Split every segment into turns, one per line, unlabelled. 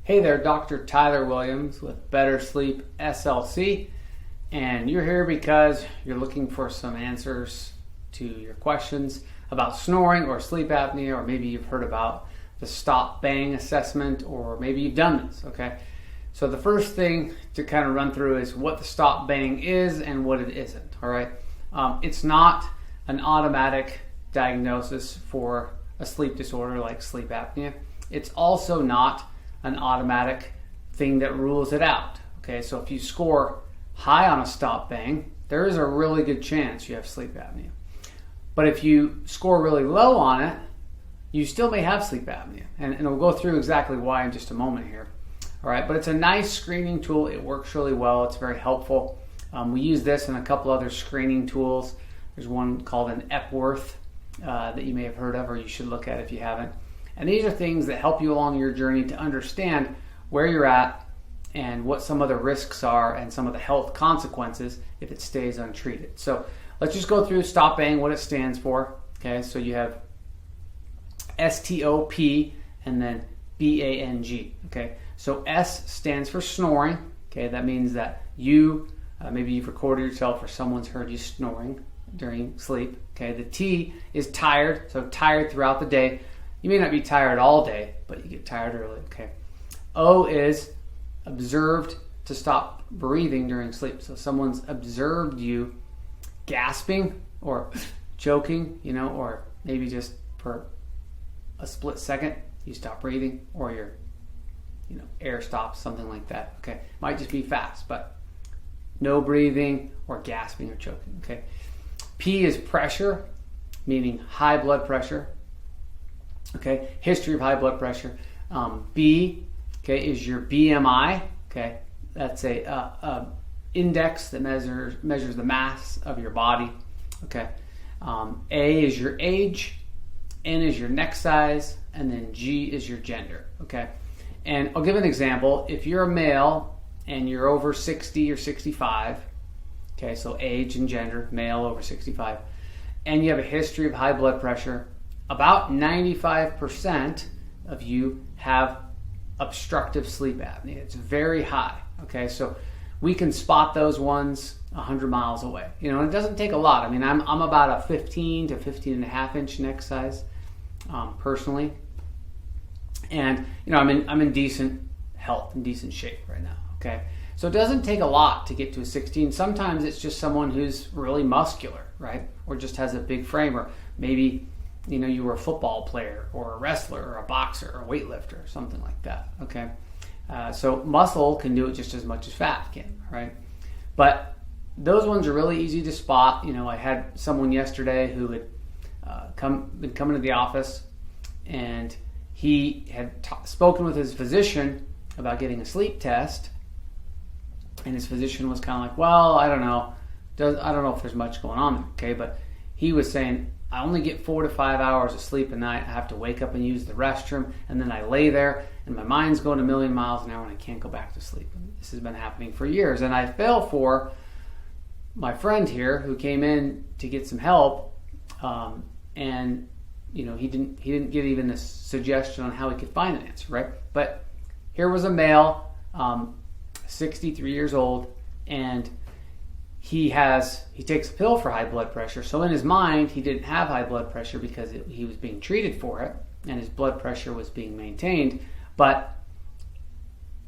Hey there, Dr. Tyler Williams with Better Sleep SLC, and you're here because you're looking for some answers to your questions about snoring or sleep apnea, or maybe you've heard about the stop bang assessment, or maybe you've done this, okay? So the first thing to kind of run through is what the stop bang is and what it isn't, all right? It's not an automatic diagnosis for a sleep disorder like sleep apnea. It's also not an automatic thing that rules it out. Okay, so if you score high on a stop bang, there is a really good chance you have sleep apnea. But if you score really low on it, you still may have sleep apnea. And we'll go through exactly why in just a moment here. All right, but it's a nice screening tool. It works really well. It's very helpful. We use this and a couple other screening tools. There's one called an Epworth that you may have heard of, or you should look at if you haven't. And these are things that help you along your journey to understand where you're at and what some of the risks are and some of the health consequences if it stays untreated. So let's just go through stop bang, what it stands for. Okay, so you have STOP and then BANG. Okay, so S stands for snoring. Okay, that means that you, maybe you've recorded yourself or someone's heard you snoring during sleep. Okay, the T is tired, so tired throughout the day. You may not be tired all day, but you get tired early, okay? O is observed to stop breathing during sleep. So someone's observed you gasping or choking, or maybe just for a split second, you stop breathing, or your, air stops, something like that, okay? Might just be fast, but no breathing or gasping or choking, okay? P is pressure, meaning high blood pressure. Okay, history of high blood pressure. B, okay, is your BMI. Okay, that's a index that measures the mass of your body. Okay, A is your age, N is your neck size, and then G is your gender. Okay, and I'll give an example. If you're a male and you're over 60 or 65, okay, so age and gender, male over 65, and you have a history of high blood pressure, about 95% of you have obstructive sleep apnea. It's very high, okay? So we can spot those ones 100 miles away. It doesn't take a lot. I mean, I'm about a 15 to 15 and a half inch neck size, personally. And, I'm in decent health and decent shape right now, okay? So it doesn't take a lot to get to a 16. Sometimes it's just someone who's really muscular, right? Or just has a big frame, or maybe you were a football player or a wrestler or a boxer or a weightlifter or something like that, okay? So muscle can do it just as much as fat can, right? But those ones are really easy to spot. I had someone yesterday who had been coming to the office, and he had spoken with his physician about getting a sleep test, and his physician was kind of like, well, I don't know. I don't know if there's much going on, okay? But he was saying, I only get 4 to 5 hours of sleep a night. I have to wake up and use the restroom, and then I lay there, and my mind's going a million miles an hour, and I can't go back to sleep. And this has been happening for years, and I fell for my friend here who came in to get some help, and he didn't give even a suggestion on how he could find an answer, right? But here was a male, 63 years old, and he takes a pill for high blood pressure. So in his mind, he didn't have high blood pressure because he was being treated for it, and his blood pressure was being maintained. But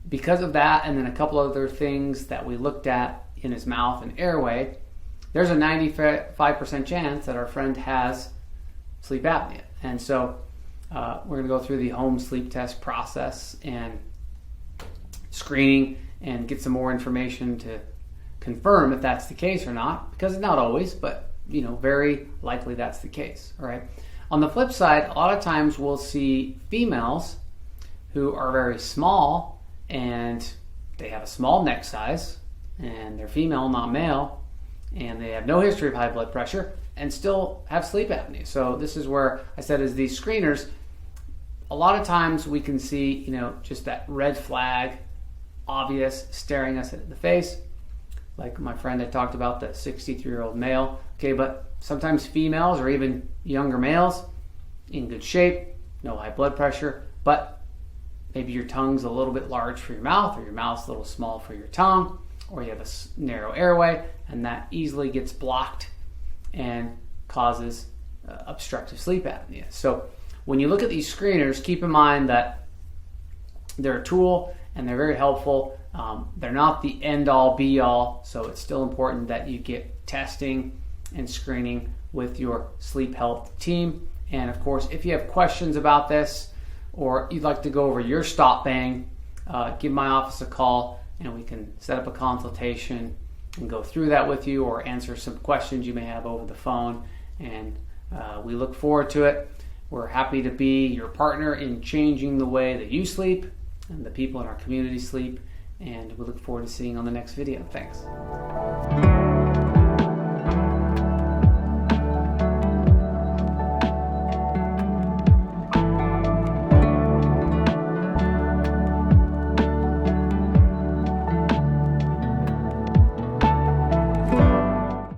because of that, and then a couple other things that we looked at in his mouth and airway, there's a 95% chance that our friend has sleep apnea. And so we're going to go through the home sleep test process and screening and get some more information to confirm if that's the case or not, because it's not always, but very likely that's the case. All right. On the flip side, a lot of times we'll see females who are very small, and they have a small neck size, and they're female, not male, and they have no history of high blood pressure and still have sleep apnea. So this is where I said, as these screeners, a lot of times we can see, just that red flag, obvious, staring us in the face. Like my friend I talked about, the 63-year-old male. Okay, but sometimes females or even younger males in good shape, no high blood pressure, but maybe your tongue's a little bit large for your mouth, or your mouth's a little small for your tongue, or you have a narrow airway, and that easily gets blocked and causes obstructive sleep apnea. So when you look at these screeners, keep in mind that they're a tool and they're very helpful. They're not the end-all, be-all, so it's still important that you get testing and screening with your sleep health team. And of course, if you have questions about this or you'd like to go over your stop bang, give my office a call and we can set up a consultation and go through that with you, or answer some questions you may have over the phone. And we look forward to it. We're happy to be your partner in changing the way that you sleep and the people in our community sleep. And we look forward to seeing you on the next video. Thanks.